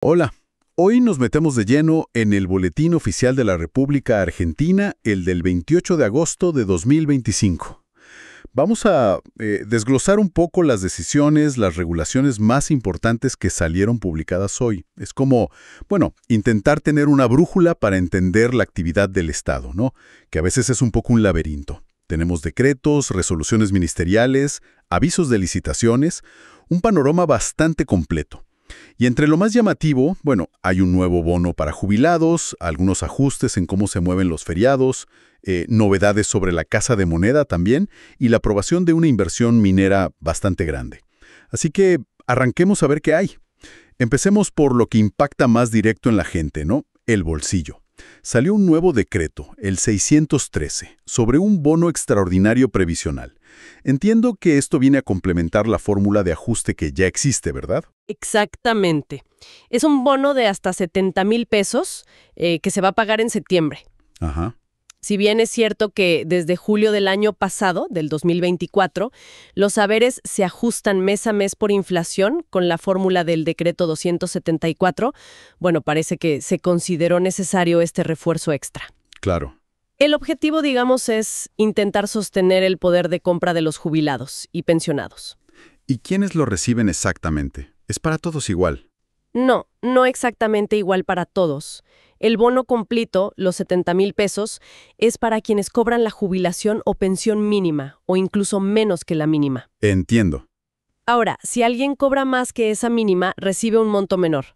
Hola, hoy nos metemos de lleno en el Boletín Oficial de la República Argentina, el del 28 de agosto de 2025. Vamos a desglosar un poco las decisiones, las regulaciones más importantes que salieron publicadas hoy. Es como, bueno, intentar tener una brújula para entender la actividad del Estado, ¿no? Que a veces es un poco un laberinto. Tenemos decretos, resoluciones ministeriales, avisos de licitaciones, un panorama bastante completo. Y entre lo más llamativo, bueno, hay un nuevo bono para jubilados, algunos ajustes en cómo se mueven los feriados, novedades sobre la casa de moneda también, y la aprobación de una inversión minera bastante grande. Así que arranquemos a ver qué hay. Empecemos por lo que impacta más directo en la gente, ¿no? El bolsillo. Salió un nuevo decreto, el 613, sobre un bono extraordinario previsional. Entiendo que esto viene a complementar la fórmula de ajuste que ya existe, ¿verdad? Exactamente. Es un bono de hasta 70,000 pesos que se va a pagar en septiembre. Ajá. Si bien es cierto que desde julio del año pasado, del 2024, los haberes se ajustan mes a mes por inflación con la fórmula del decreto 274, bueno, parece que se consideró necesario este refuerzo extra. Claro. El objetivo, digamos, es intentar sostener el poder de compra de los jubilados y pensionados. ¿Y quiénes lo reciben exactamente? ¿Es para todos igual? No exactamente igual para todos. El bono completo, los 70,000 pesos, es para quienes cobran la jubilación o pensión mínima, o incluso menos que la mínima. Entiendo. Ahora, si alguien cobra más que esa mínima, recibe un monto menor.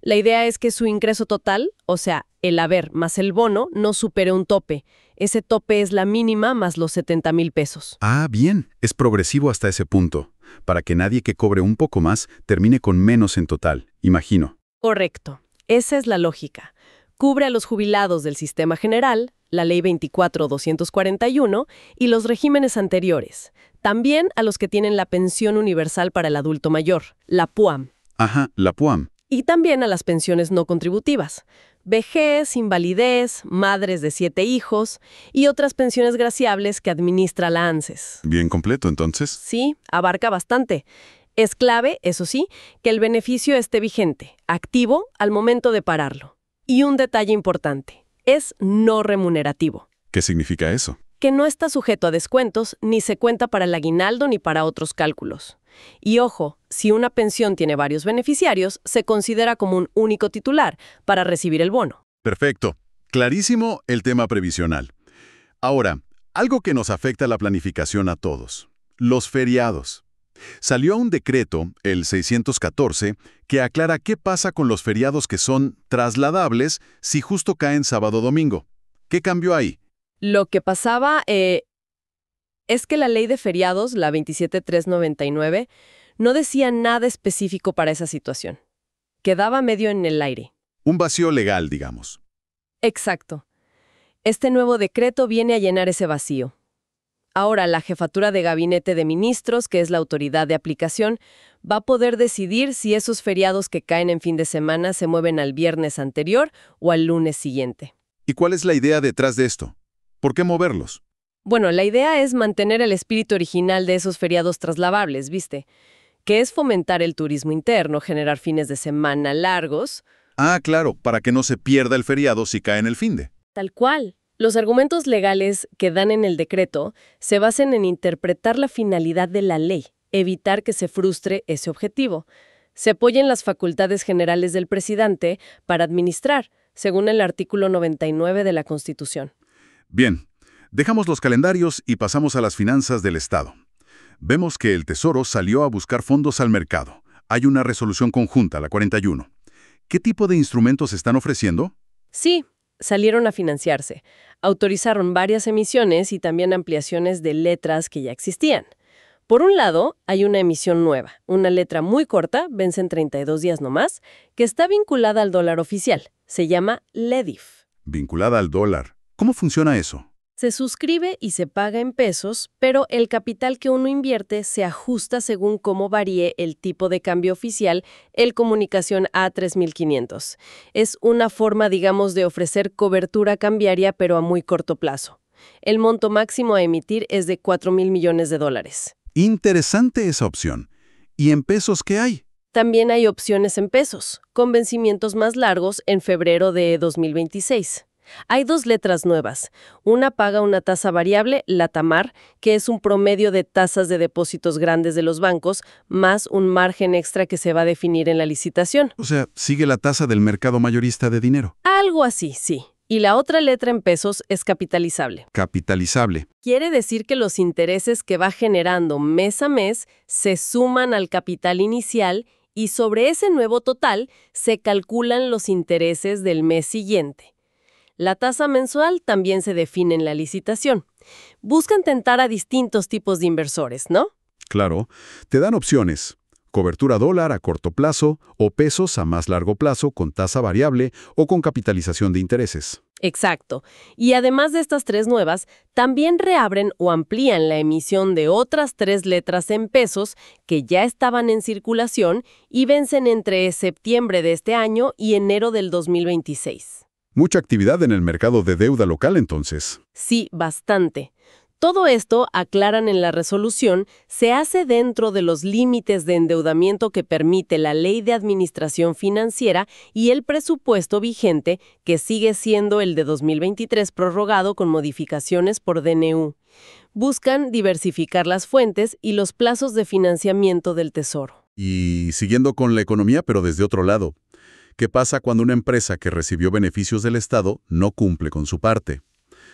La idea es que su ingreso total, o sea, el haber más el bono, no supere un tope. Ese tope es la mínima más los 70,000 pesos. Ah, bien. Es progresivo hasta ese punto, para que nadie que cobre un poco más termine con menos en total, imagino. Correcto. Esa es la lógica. Cubre a los jubilados del sistema general, la Ley 24.241 y los regímenes anteriores. También a los que tienen la pensión universal para el adulto mayor, la PUAM. Ajá, la PUAM. Y también a las pensiones no contributivas. Vejez, invalidez, madres de 7 hijos y otras pensiones graciables que administra la ANSES. Bien completo, entonces. Sí, abarca bastante. Es clave, eso sí, que el beneficio esté vigente, activo al momento de pararlo. Y un detalle importante, es no remunerativo. ¿Qué significa eso? Que no está sujeto a descuentos, ni se cuenta para el aguinaldo ni para otros cálculos. Y ojo, si una pensión tiene varios beneficiarios, se considera como un único titular para recibir el bono. Perfecto. Clarísimo el tema previsional. Ahora, algo que nos afecta a la planificación a todos. Los feriados. Salió un decreto, el 614, que aclara qué pasa con los feriados que son trasladables si justo caen sábado o domingo. ¿Qué cambió ahí? Lo que pasaba es que la ley de feriados, la 27399, no decía nada específico para esa situación. Quedaba medio en el aire. Un vacío legal, digamos. Exacto. Este nuevo decreto viene a llenar ese vacío. Ahora, la Jefatura de Gabinete de Ministros, que es la autoridad de aplicación, va a poder decidir si esos feriados que caen en fin de semana se mueven al viernes anterior o al lunes siguiente. ¿Y cuál es la idea detrás de esto? ¿Por qué moverlos? Bueno, la idea es mantener el espíritu original de esos feriados trasladables, ¿viste? Que es fomentar el turismo interno, generar fines de semana largos. Ah, claro, para que no se pierda el feriado si cae en el finde. Tal cual. Los argumentos legales que dan en el decreto se basan en interpretar la finalidad de la ley, evitar que se frustre ese objetivo. Se apoya en las facultades generales del presidente para administrar, según el artículo 99 de la Constitución. Bien, dejamos los calendarios y pasamos a las finanzas del Estado. Vemos que el Tesoro salió a buscar fondos al mercado. Hay una resolución conjunta, la 41. ¿Qué tipo de instrumentos están ofreciendo? Sí, salieron a financiarse. Autorizaron varias emisiones y también ampliaciones de letras que ya existían. Por un lado, hay una emisión nueva, una letra muy corta, vence en 32 días nomás, que está vinculada al dólar oficial. Se llama LEDIF. Vinculada al dólar. ¿Cómo funciona eso? Se suscribe y se paga en pesos, pero el capital que uno invierte se ajusta según cómo varíe el tipo de cambio oficial, el Comunicación A3500. Es una forma, digamos, de ofrecer cobertura cambiaria, pero a muy corto plazo. El monto máximo a emitir es de $4,000 millones. Interesante esa opción. ¿Y en pesos qué hay? También hay opciones en pesos, con vencimientos más largos en febrero de 2026. Hay dos letras nuevas. Una paga una tasa variable, la TAMAR, que es un promedio de tasas de depósitos grandes de los bancos, más un margen extra que se va a definir en la licitación. O sea, sigue la tasa del mercado mayorista de dinero. Algo así, sí. Y la otra letra en pesos es capitalizable. Capitalizable. Quiere decir que los intereses que va generando mes a mes se suman al capital inicial y sobre ese nuevo total se calculan los intereses del mes siguiente. La tasa mensual también se define en la licitación. Buscan tentar a distintos tipos de inversores, ¿no? Claro, te dan opciones. Cobertura dólar a corto plazo o pesos a más largo plazo con tasa variable o con capitalización de intereses. Exacto. Y además de estas tres nuevas, también reabren o amplían la emisión de otras tres letras en pesos que ya estaban en circulación y vencen entre septiembre de este año y enero del 2026. Mucha actividad en el mercado de deuda local entonces. Sí, bastante. Todo esto, aclaran en la resolución, se hace dentro de los límites de endeudamiento que permite la Ley de Administración Financiera y el presupuesto vigente, que sigue siendo el de 2023 prorrogado con modificaciones por DNU. Buscan diversificar las fuentes y los plazos de financiamiento del Tesoro. Y siguiendo con la economía, pero desde otro lado. ¿Qué pasa cuando una empresa que recibió beneficios del Estado no cumple con su parte?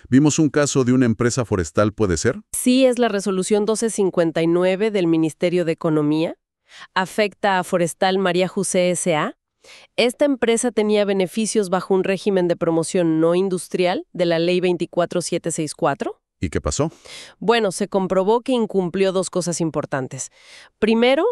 ¿Vimos un caso de una empresa forestal, puede ser? Sí, es la resolución 1259 del Ministerio de Economía. Afecta a Forestal María José S.A. Esta empresa tenía beneficios bajo un régimen de promoción no industrial de la Ley 24764. ¿Y qué pasó? Bueno, se comprobó que incumplió dos cosas importantes. Primero,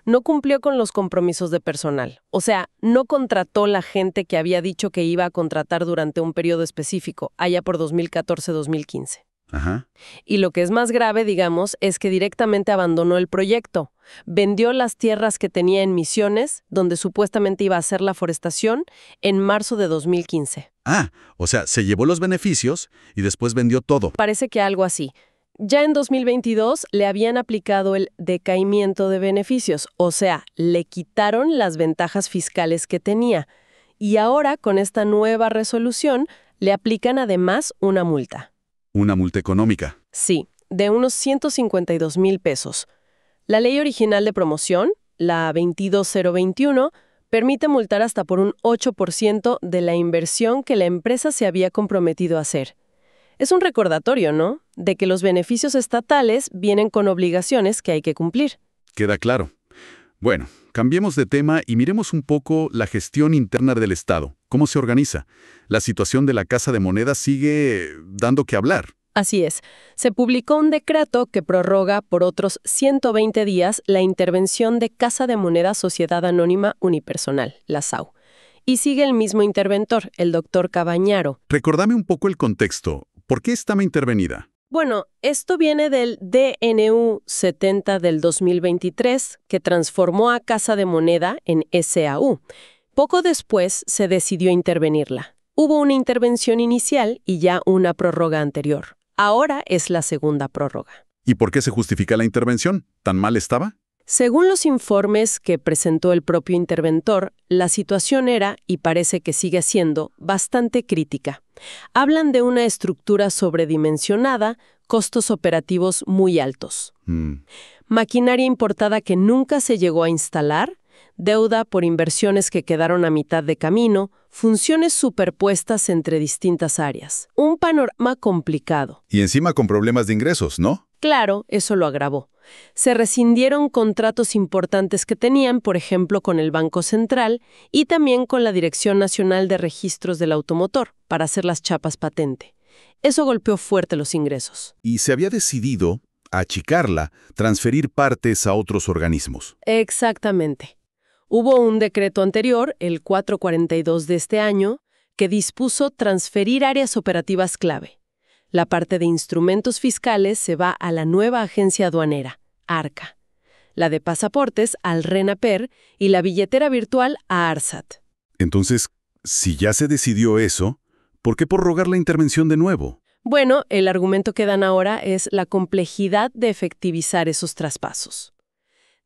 no cumplió con los compromisos de personal. O sea, no contrató la gente que había dicho que iba a contratar durante un periodo específico, allá por 2014-2015. Ajá. Y lo que es más grave, digamos, es que directamente abandonó el proyecto. Vendió las tierras que tenía en Misiones, donde supuestamente iba a hacer la forestación, en marzo de 2015. Ah, o sea, se llevó los beneficios y después vendió todo. Parece que algo así. Ya en 2022 le habían aplicado el decaimiento de beneficios, o sea, le quitaron las ventajas fiscales que tenía. Y ahora, con esta nueva resolución, le aplican además una multa. Una multa económica. Sí, de unos 152,000 pesos. La ley original de promoción, la 22021, permite multar hasta por un 8% de la inversión que la empresa se había comprometido a hacer. Es un recordatorio, ¿no?, de que los beneficios estatales vienen con obligaciones que hay que cumplir. Queda claro. Bueno, cambiemos de tema y miremos un poco la gestión interna del Estado. ¿Cómo se organiza? La situación de la Casa de Moneda sigue dando que hablar. Así es. Se publicó un decreto que prorroga por otros 120 días la intervención de Casa de Moneda Sociedad Anónima Unipersonal, la SAU. Y sigue el mismo interventor, el doctor Cabañaro. Recordame un poco el contexto. ¿Por qué estaba intervenida? Bueno, esto viene del DNU 70 del 2023, que transformó a Casa de Moneda en SAU. Poco después se decidió intervenirla. Hubo una intervención inicial y ya una prórroga anterior. Ahora es la segunda prórroga. ¿Y por qué se justifica la intervención? ¿Tan mal estaba? Según los informes que presentó el propio interventor, la situación era, y parece que sigue siendo, bastante crítica. Hablan de una estructura sobredimensionada, costos operativos muy altos. Maquinaria importada que nunca se llegó a instalar, deuda por inversiones que quedaron a mitad de camino, funciones superpuestas entre distintas áreas. Un panorama complicado. Y encima con problemas de ingresos, ¿no? Claro, eso lo agravó. Se rescindieron contratos importantes que tenían, por ejemplo, con el Banco Central y también con la Dirección Nacional de Registros del Automotor, para hacer las chapas patente. Eso golpeó fuerte los ingresos. Y se había decidido achicarla, transferir partes a otros organismos. Exactamente. Hubo un decreto anterior, el 442 de este año, que dispuso transferir áreas operativas clave. La parte de instrumentos fiscales se va a la nueva agencia aduanera, ARCA. La de pasaportes al RENAPER y la billetera virtual a ARSAT. Entonces, si ya se decidió eso, ¿por qué prorrogar la intervención de nuevo? Bueno, el argumento que dan ahora es la complejidad de efectivizar esos traspasos.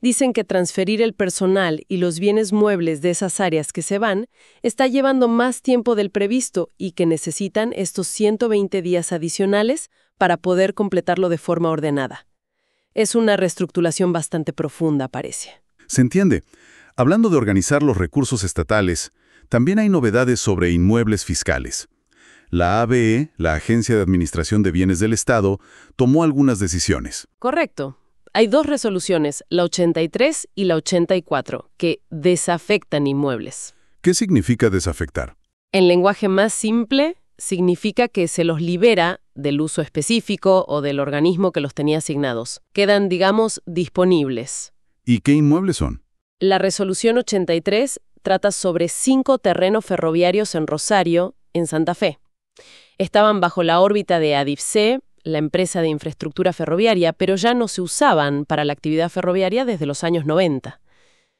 Dicen que transferir el personal y los bienes muebles de esas áreas que se van está llevando más tiempo del previsto y que necesitan estos 120 días adicionales para poder completarlo de forma ordenada. Es una reestructuración bastante profunda, parece. Se entiende. Hablando de organizar los recursos estatales, también hay novedades sobre inmuebles fiscales. La ABE, la Agencia de Administración de Bienes del Estado, tomó algunas decisiones. Correcto. Hay dos resoluciones, la 83 y la 84, que desafectan inmuebles. ¿Qué significa desafectar? En lenguaje más simple, significa que se los libera del uso específico o del organismo que los tenía asignados. Quedan, digamos, disponibles. ¿Y qué inmuebles son? La resolución 83 trata sobre 5 terrenos ferroviarios en Rosario, en Santa Fe. Estaban bajo la órbita de ADIFC, la empresa de infraestructura ferroviaria, pero ya no se usaban para la actividad ferroviaria desde los años 90.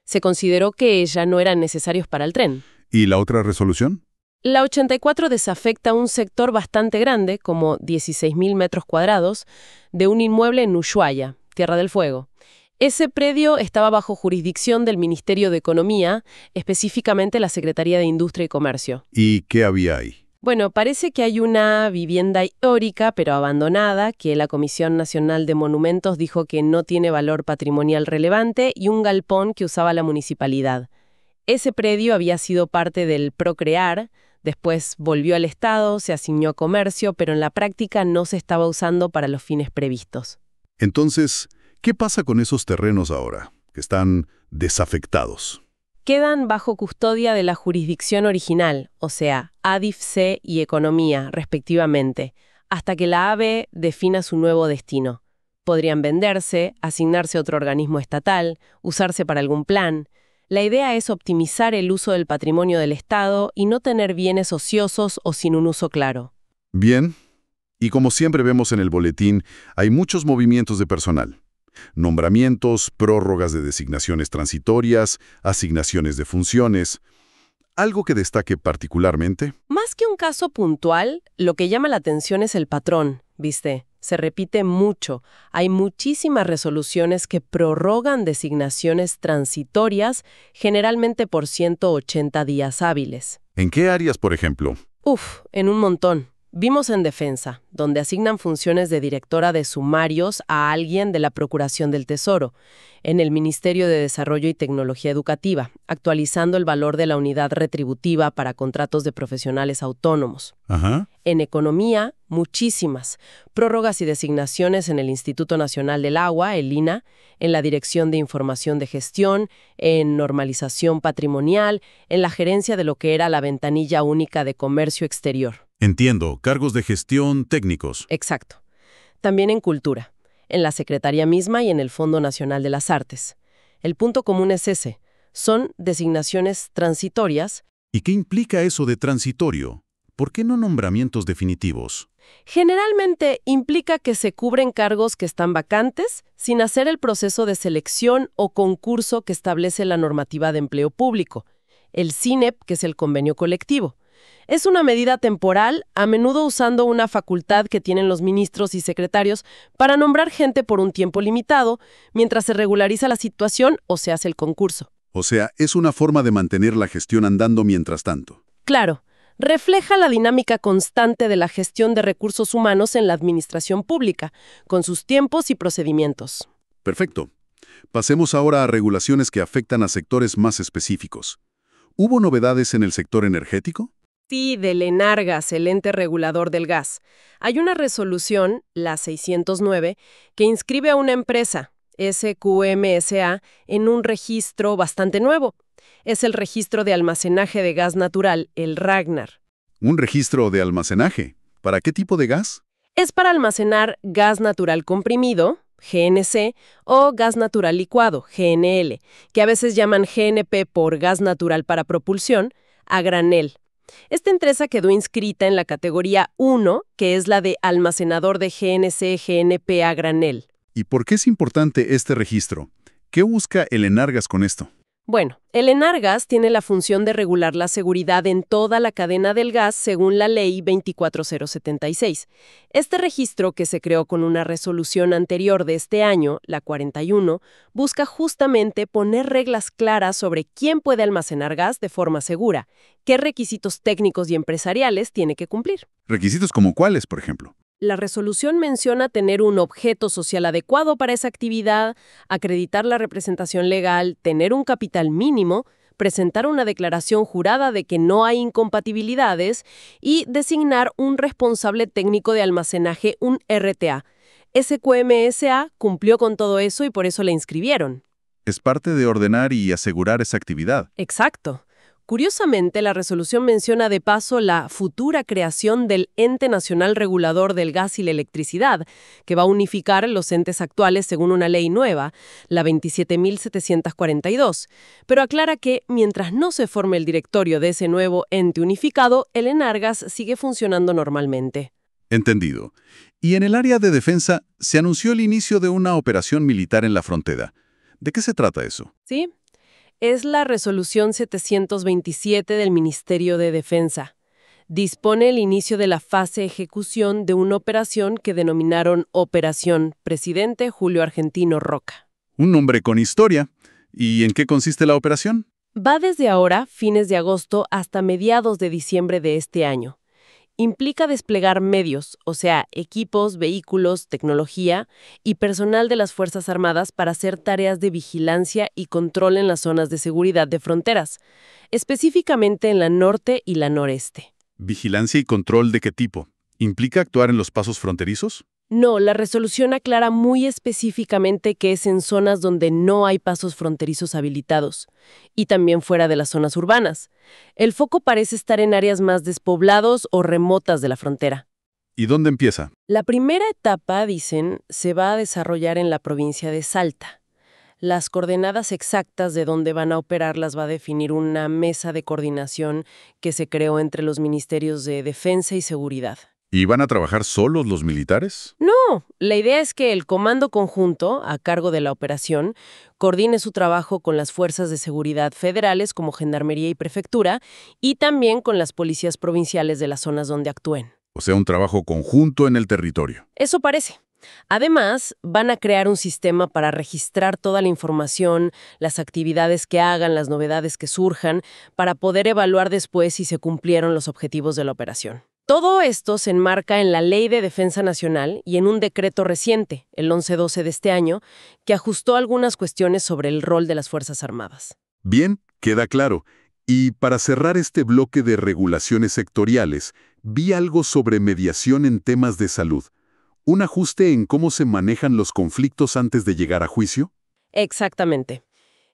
Se consideró que ya no eran necesarios para el tren. ¿Y la otra resolución? La 84 desafecta un sector bastante grande, como 16.000 metros cuadrados, de un inmueble en Ushuaia, Tierra del Fuego. Ese predio estaba bajo jurisdicción del Ministerio de Economía, específicamente la Secretaría de Industria y Comercio. ¿Y qué había ahí? Bueno, parece que hay una vivienda histórica, pero abandonada, que la Comisión Nacional de Monumentos dijo que no tiene valor patrimonial relevante, y un galpón que usaba la municipalidad. Ese predio había sido parte del Procrear, después volvió al Estado, se asignó a comercio, pero en la práctica no se estaba usando para los fines previstos. Entonces, ¿qué pasa con esos terrenos ahora, que están desafectados? Quedan bajo custodia de la jurisdicción original, o sea, ADIFC y Economía, respectivamente, hasta que la ABE defina su nuevo destino. Podrían venderse, asignarse a otro organismo estatal, usarse para algún plan. La idea es optimizar el uso del patrimonio del Estado y no tener bienes ociosos o sin un uso claro. Bien, y como siempre vemos en el boletín, hay muchos movimientos de personal. Nombramientos, prórrogas de designaciones transitorias, asignaciones de funciones. ¿Algo que destaque particularmente? Más que un caso puntual, lo que llama la atención es el patrón, ¿viste? Se repite mucho. Hay muchísimas resoluciones que prorrogan designaciones transitorias, generalmente por 180 días hábiles. ¿En qué áreas, por ejemplo? En un montón. Vimos en Defensa, donde asignan funciones de directora de sumarios a alguien de la Procuración del Tesoro, en el Ministerio de Desarrollo y Tecnología Educativa, actualizando el valor de la unidad retributiva para contratos de profesionales autónomos. Ajá. En Economía, muchísimas. Prórrogas y designaciones en el Instituto Nacional del Agua, el INAH, en la Dirección de Información de Gestión, en Normalización Patrimonial, en la gerencia de lo que era la Ventanilla Única de Comercio Exterior. Entiendo, cargos de gestión técnicos. Exacto. También en Cultura, en la Secretaría misma y en el Fondo Nacional de las Artes. El punto común es ese. Son designaciones transitorias. ¿Y qué implica eso de transitorio? ¿Por qué no nombramientos definitivos? Generalmente implica que se cubren cargos que están vacantes sin hacer el proceso de selección o concurso que establece la normativa de empleo público, el CINEP, que es el convenio colectivo. Es una medida temporal, a menudo usando una facultad que tienen los ministros y secretarios para nombrar gente por un tiempo limitado, mientras se regulariza la situación o se hace el concurso. O sea, es una forma de mantener la gestión andando mientras tanto. Claro, refleja la dinámica constante de la gestión de recursos humanos en la administración pública, con sus tiempos y procedimientos. Perfecto. Pasemos ahora a regulaciones que afectan a sectores más específicos. ¿Hubo novedades en el sector energético? Sí, del ENARGAS, el ente regulador del gas. Hay una resolución, la 609, que inscribe a una empresa, SQMSA, en un registro bastante nuevo. Es el registro de almacenaje de gas natural, el RAGNAR. ¿Un registro de almacenaje? ¿Para qué tipo de gas? Es para almacenar gas natural comprimido, GNC, o gas natural licuado, GNL, que a veces llaman GNP por gas natural para propulsión, a granel. Esta empresa quedó inscrita en la categoría 1, que es la de almacenador de GNC-GNP a granel. ¿Y por qué es importante este registro? ¿Qué busca el ENARGAS con esto? Bueno, el Enargas tiene la función de regular la seguridad en toda la cadena del gas según la Ley 24076. Este registro, que se creó con una resolución anterior de este año, la 41, busca justamente poner reglas claras sobre quién puede almacenar gas de forma segura, qué requisitos técnicos y empresariales tiene que cumplir. ¿Requisitos como cuáles, por ejemplo? La resolución menciona tener un objeto social adecuado para esa actividad, acreditar la representación legal, tener un capital mínimo, presentar una declaración jurada de que no hay incompatibilidades y designar un responsable técnico de almacenaje, un RTA. SQMSA cumplió con todo eso y por eso la inscribieron. Es parte de ordenar y asegurar esa actividad. Exacto. Curiosamente, la resolución menciona de paso la futura creación del Ente Nacional Regulador del Gas y la Electricidad, que va a unificar los entes actuales según una ley nueva, la 27.742, pero aclara que, mientras no se forme el directorio de ese nuevo ente unificado, el Enargas sigue funcionando normalmente. Entendido. Y en el área de defensa se anunció el inicio de una operación militar en la frontera. ¿De qué se trata eso? ¿Sí? Es la Resolución 727 del Ministerio de Defensa. Dispone el inicio de la fase ejecución de una operación que denominaron Operación Presidente Julio Argentino Roca. Un nombre con historia. ¿Y en qué consiste la operación? Va desde ahora, fines de agosto, hasta mediados de diciembre de este año. Implica desplegar medios, o sea, equipos, vehículos, tecnología y personal de las Fuerzas Armadas para hacer tareas de vigilancia y control en las zonas de seguridad de fronteras, específicamente en la norte y la noreste. ¿Vigilancia y control de qué tipo? ¿Implica actuar en los pasos fronterizos? No, la resolución aclara muy específicamente que es en zonas donde no hay pasos fronterizos habilitados, y también fuera de las zonas urbanas. El foco parece estar en áreas más despoblados o remotas de la frontera. ¿Y dónde empieza? La primera etapa, dicen, se va a desarrollar en la provincia de Salta. Las coordenadas exactas de dónde van a operar las va a definir una mesa de coordinación que se creó entre los ministerios de Defensa y Seguridad. ¿Y van a trabajar solos los militares? No, la idea es que el Comando Conjunto, a cargo de la operación, coordine su trabajo con las fuerzas de seguridad federales como Gendarmería y Prefectura y también con las policías provinciales de las zonas donde actúen. O sea, un trabajo conjunto en el territorio. Eso parece. Además, van a crear un sistema para registrar toda la información, las actividades que hagan, las novedades que surjan, para poder evaluar después si se cumplieron los objetivos de la operación. Todo esto se enmarca en la Ley de Defensa Nacional y en un decreto reciente, el 1112 de este año, que ajustó algunas cuestiones sobre el rol de las Fuerzas Armadas. Bien, queda claro. Y para cerrar este bloque de regulaciones sectoriales, vi algo sobre mediación en temas de salud. ¿Un ajuste en cómo se manejan los conflictos antes de llegar a juicio? Exactamente.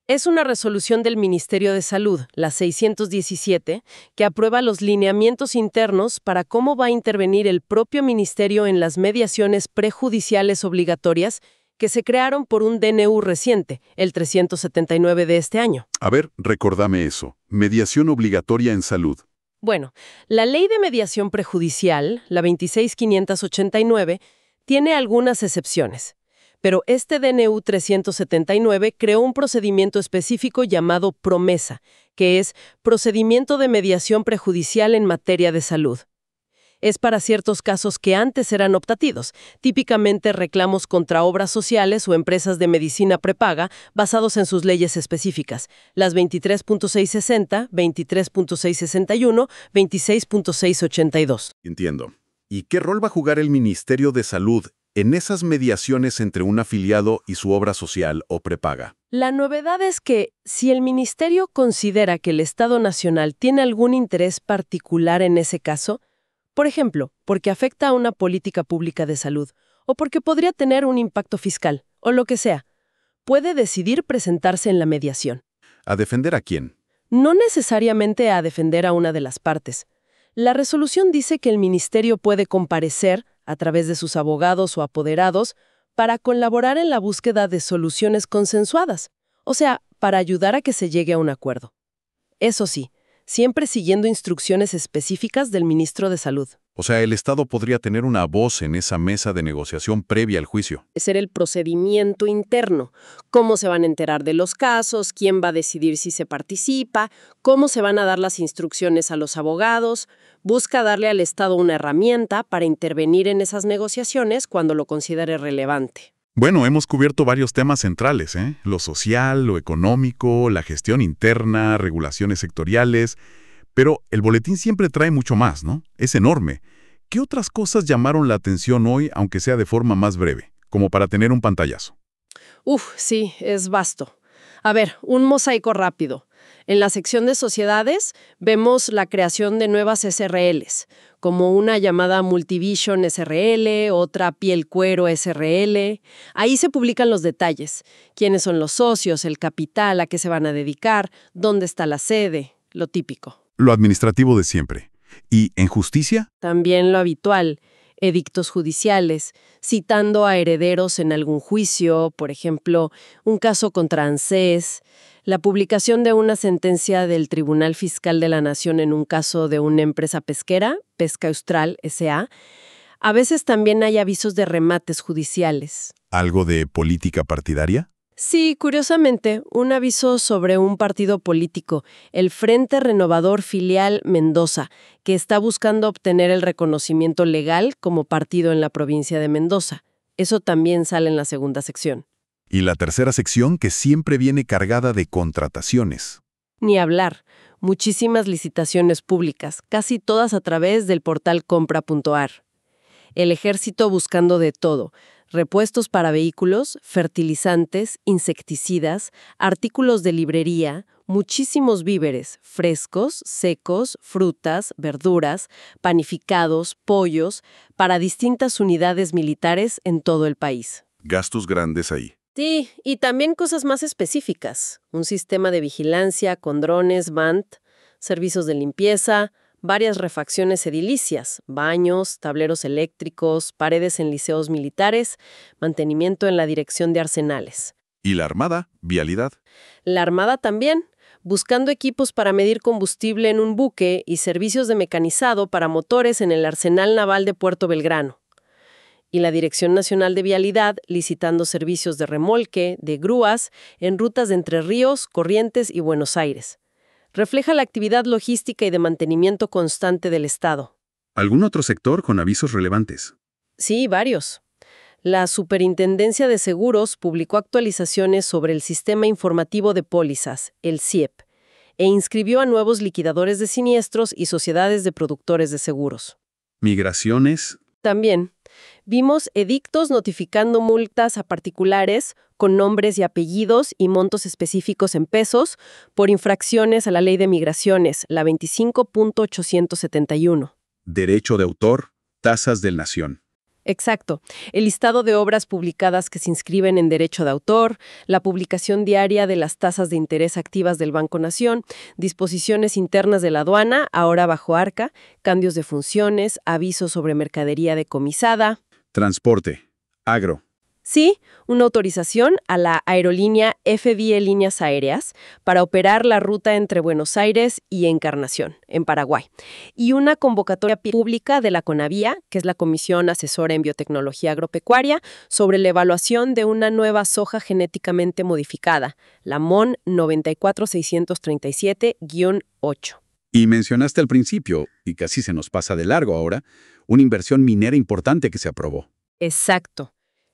Es una resolución del Ministerio de Salud, la 617, que aprueba los lineamientos internos para cómo va a intervenir el propio ministerio en las mediaciones prejudiciales obligatorias que se crearon por un DNU reciente, el 379 de este año. A ver, recordame eso. Mediación obligatoria en salud. Bueno, la Ley de Mediación Prejudicial, la 26589, tiene algunas excepciones. Pero este DNU 379 creó un procedimiento específico llamado PROMESA, que es Procedimiento de Mediación Prejudicial en Materia de Salud. Es para ciertos casos que antes eran optativos, típicamente reclamos contra obras sociales o empresas de medicina prepaga basados en sus leyes específicas, las 23.660, 23.661, 26.682. Entiendo. ¿Y qué rol va a jugar el Ministerio de Salud en esas mediaciones entre un afiliado y su obra social o prepaga? La novedad es que, si el ministerio considera que el Estado Nacional tiene algún interés particular en ese caso, por ejemplo, porque afecta a una política pública de salud, o porque podría tener un impacto fiscal, o lo que sea, puede decidir presentarse en la mediación. ¿A defender a quién? No necesariamente a defender a una de las partes. La resolución dice que el ministerio puede comparecer, a través de sus abogados o apoderados, para colaborar en la búsqueda de soluciones consensuadas, o sea, para ayudar a que se llegue a un acuerdo. Eso sí, siempre siguiendo instrucciones específicas del ministro de Salud. O sea, el Estado podría tener una voz en esa mesa de negociación previa al juicio. Ser el procedimiento interno, cómo se van a enterar de los casos, quién va a decidir si se participa, cómo se van a dar las instrucciones a los abogados. Busca darle al Estado una herramienta para intervenir en esas negociaciones cuando lo considere relevante. Bueno, hemos cubierto varios temas centrales, ¿eh? Lo social, lo económico, la gestión interna, regulaciones sectoriales. Pero el boletín siempre trae mucho más, ¿no? Es enorme. ¿Qué otras cosas llamaron la atención hoy, aunque sea de forma más breve, como para tener un pantallazo? Sí, es vasto. A ver, un mosaico rápido. En la sección de sociedades vemos la creación de nuevas SRLs, como una llamada Multivision SRL, otra Piel Cuero SRL. Ahí se publican los detalles, quiénes son los socios, el capital, a qué se van a dedicar, dónde está la sede, lo típico. Lo administrativo de siempre. ¿Y en justicia? También lo habitual, edictos judiciales, citando a herederos en algún juicio, por ejemplo, un caso contra ANSES, la publicación de una sentencia del Tribunal Fiscal de la Nación en un caso de una empresa pesquera, Pesca Austral S.A. A veces también hay avisos de remates judiciales. ¿Algo de política partidaria? Sí, curiosamente, un aviso sobre un partido político, el Frente Renovador Filial Mendoza, que está buscando obtener el reconocimiento legal como partido en la provincia de Mendoza. Eso también sale en la segunda sección. Y la tercera sección, que siempre viene cargada de contrataciones. Ni hablar. Muchísimas licitaciones públicas, casi todas a través del portal compra.ar. El ejército buscando de todo: repuestos para vehículos, fertilizantes, insecticidas, artículos de librería, muchísimos víveres, frescos, secos, frutas, verduras, panificados, pollos, para distintas unidades militares en todo el país. Gastos grandes ahí. Sí, y también cosas más específicas. Un sistema de vigilancia con drones, BANT, servicios de limpieza, varias refacciones edilicias, baños, tableros eléctricos, paredes en liceos militares, mantenimiento en la dirección de arsenales. ¿Y la Armada? ¿Vialidad? La Armada también, buscando equipos para medir combustible en un buque y servicios de mecanizado para motores en el Arsenal Naval de Puerto Belgrano. Y la Dirección Nacional de Vialidad licitando servicios de remolque, de grúas, en rutas de Entre Ríos, Corrientes y Buenos Aires. Refleja la actividad logística y de mantenimiento constante del Estado. ¿Algún otro sector con avisos relevantes? Sí, varios. La Superintendencia de Seguros publicó actualizaciones sobre el Sistema Informativo de Pólizas, el SIEP, e inscribió a nuevos liquidadores de siniestros y sociedades de productores de seguros. Migraciones. También vimos edictos notificando multas a particulares con nombres y apellidos y montos específicos en pesos por infracciones a la Ley de Migraciones, la 25.871. Derecho de autor, tasas del Nación. Exacto. El listado de obras publicadas que se inscriben en derecho de autor, la publicación diaria de las tasas de interés activas del Banco Nación, disposiciones internas de la aduana, ahora bajo ARCA, cambios de funciones, avisos sobre mercadería decomisada. Transporte. Agro. Sí, una autorización a la aerolínea FBE Líneas Aéreas para operar la ruta entre Buenos Aires y Encarnación, en Paraguay. Y una convocatoria pública de la CONAVIA, que es la Comisión Asesora en Biotecnología Agropecuaria, sobre la evaluación de una nueva soja genéticamente modificada, la MON 94637-8. Y mencionaste al principio, y casi se nos pasa de largo ahora, una inversión minera importante que se aprobó. Exacto.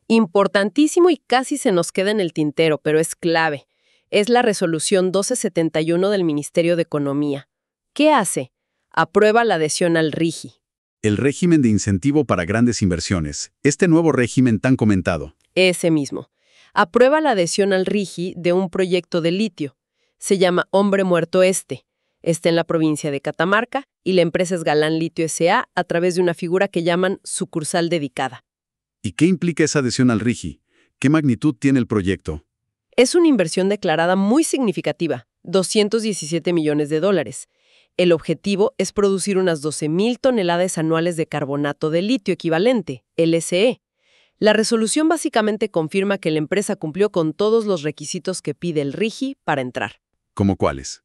Importantísimo y casi se nos queda en el tintero, pero es clave. Es la resolución 1271 del Ministerio de Economía. ¿Qué hace? Aprueba la adhesión al RIGI. El régimen de incentivo para grandes inversiones, este nuevo régimen tan comentado. Ese mismo. Aprueba la adhesión al RIGI de un proyecto de litio. Se llama Hombre Muerto Este. Está en la provincia de Catamarca y la empresa es Galán Litio S.A. a través de una figura que llaman sucursal dedicada. ¿Y qué implica esa adhesión al RIGI? ¿Qué magnitud tiene el proyecto? Es una inversión declarada muy significativa, $217 millones. El objetivo es producir unas 12,000 toneladas anuales de carbonato de litio equivalente, LSE. La resolución básicamente confirma que la empresa cumplió con todos los requisitos que pide el RIGI para entrar. ¿Cómo cuáles?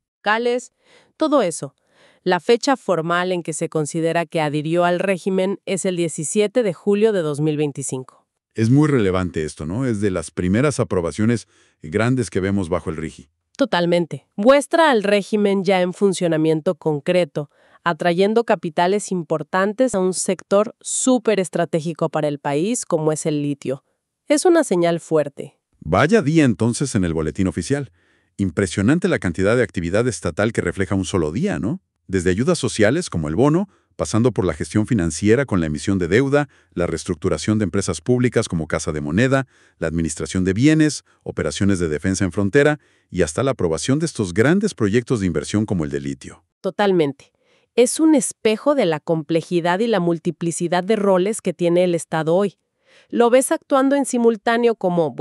todo eso. La fecha formal en que se considera que adhirió al régimen es el 17 de julio de 2025. Es muy relevante esto, ¿no? Es de las primeras aprobaciones grandes que vemos bajo el RIGI. Totalmente. Muestra al régimen ya en funcionamiento concreto, atrayendo capitales importantes a un sector súper estratégico para el país como es el litio. Es una señal fuerte. Vaya día entonces en el boletín oficial. Impresionante la cantidad de actividad estatal que refleja un solo día, ¿no? Desde ayudas sociales como el bono, pasando por la gestión financiera con la emisión de deuda, la reestructuración de empresas públicas como Casa de Moneda, la administración de bienes, operaciones de defensa en frontera y hasta la aprobación de estos grandes proyectos de inversión como el de litio. Totalmente. Es un espejo de la complejidad y la multiplicidad de roles que tiene el Estado hoy. Lo ves actuando en simultáneo como,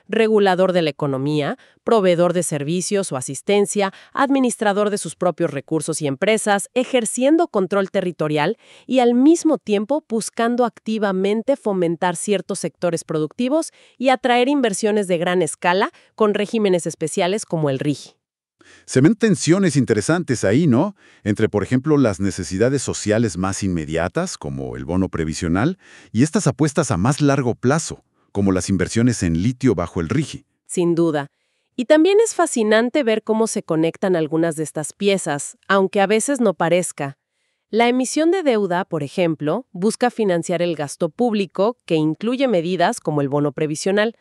regulador de la economía, proveedor de servicios o asistencia, administrador de sus propios recursos y empresas, ejerciendo control territorial y al mismo tiempo buscando activamente fomentar ciertos sectores productivos y atraer inversiones de gran escala con regímenes especiales como el RIGI. Se ven tensiones interesantes ahí, ¿no? Entre, por ejemplo, las necesidades sociales más inmediatas, como el bono previsional, y estas apuestas a más largo plazo, como las inversiones en litio bajo el RIGI. Sin duda. Y también es fascinante ver cómo se conectan algunas de estas piezas, aunque a veces no parezca. La emisión de deuda, por ejemplo, busca financiar el gasto público, que incluye medidas como el bono previsional.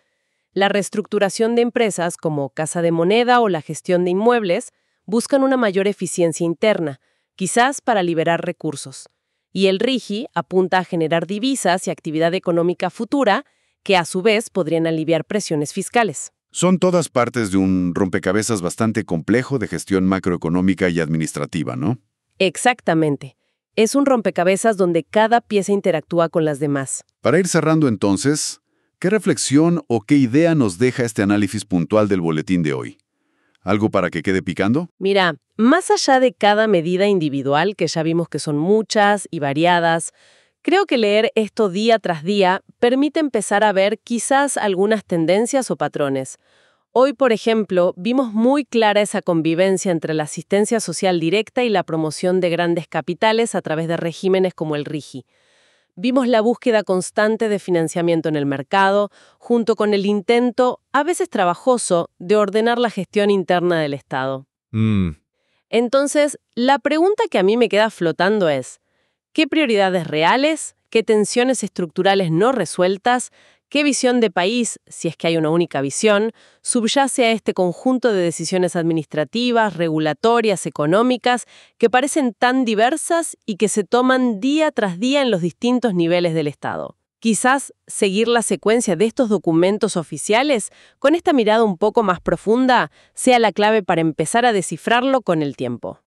La reestructuración de empresas como Casa de Moneda o la gestión de inmuebles buscan una mayor eficiencia interna, quizás para liberar recursos. Y el RIGI apunta a generar divisas y actividad económica futura que a su vez podrían aliviar presiones fiscales. Son todas partes de un rompecabezas bastante complejo de gestión macroeconómica y administrativa, ¿no? Exactamente. Es un rompecabezas donde cada pieza interactúa con las demás. Para ir cerrando entonces, ¿qué reflexión o qué idea nos deja este análisis puntual del boletín de hoy? ¿Algo para que quede picando? Mira, más allá de cada medida individual, que ya vimos que son muchas y variadas, creo que leer esto día tras día permite empezar a ver quizás algunas tendencias o patrones. Hoy, por ejemplo, vimos muy clara esa convivencia entre la asistencia social directa y la promoción de grandes capitales a través de regímenes como el RIGI. Vimos la búsqueda constante de financiamiento en el mercado, junto con el intento, a veces trabajoso, de ordenar la gestión interna del Estado. Entonces, la pregunta que a mí me queda flotando es, ¿qué prioridades reales, qué tensiones estructurales no resueltas, qué visión de país, si es que hay una única visión, subyace a este conjunto de decisiones administrativas, regulatorias, económicas, que parecen tan diversas y que se toman día tras día en los distintos niveles del Estado? Quizás seguir la secuencia de estos documentos oficiales, con esta mirada un poco más profunda, sea la clave para empezar a descifrarlo con el tiempo.